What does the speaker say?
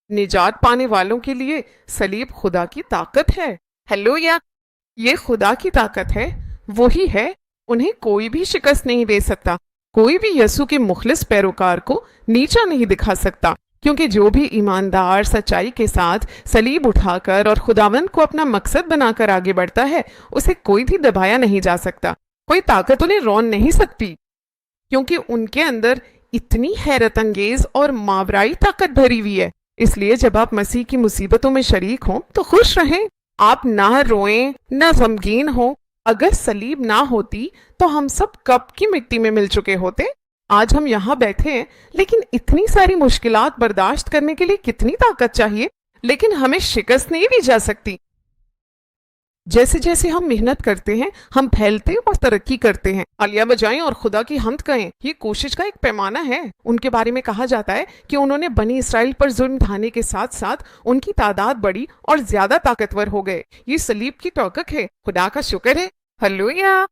نجات پانے والوں کے لیے سلیب خدا کی طاقت ہے۔ ہیلو یا یہ خدا کی طاقت ہے، وہی ہے، انہیں کوئی بھی شکست نہیں دے سکتا۔ کوئی بھی یسوع کے مخلص پیروکار کو نیچا نہیں دکھا سکتا، کیونکہ جو بھی ایماندار سچائی کے ساتھ سلیب اٹھا کر اور خداوند کو اپنا مقصد بنا کر آگے بڑھتا ہے، اسے کوئی بھی دبایا نہیں جا سکتا، کوئی طاقت انہیں رون نہیں سکتی، کیونکہ ان کے اندر اتنی حیرت انگیز اور ماورائی طاقت بھری ہوئی ہے۔ اس لیے جب آپ مسیح کی مصیبتوں میں شریک ہوں تو خوش رہیں، آپ نہ روئیں نہ غمگین ہوں۔ اگر سلیب نہ ہوتی تو ہم سب کب کی مٹی میں مل چکے ہوتے۔ آج ہم یہاں بیٹھے ہیں، لیکن اتنی ساری مشکلات برداشت کرنے کے لیے کتنی طاقت چاہیے، لیکن ہمیں شکست نہیں دی جا سکتی۔ جیسے جیسے ہم محنت کرتے ہیں، ہم پھیلتے اور ترقی کرتے ہیں۔ عالیہ بجائیں اور خدا کی حمد کہیں، یہ کوشش کا ایک پیمانہ ہے۔ ان کے بارے میں کہا جاتا ہے کہ انہوں نے بنی اسرائیل پر ظلم ڈھانے کے ساتھ ساتھ ان کی تعداد بڑھی اور زیادہ طاقتور ہو گئے۔ یہ صلیب کی توقع ہے، خدا کا شکر ہے۔ ہلیلویا۔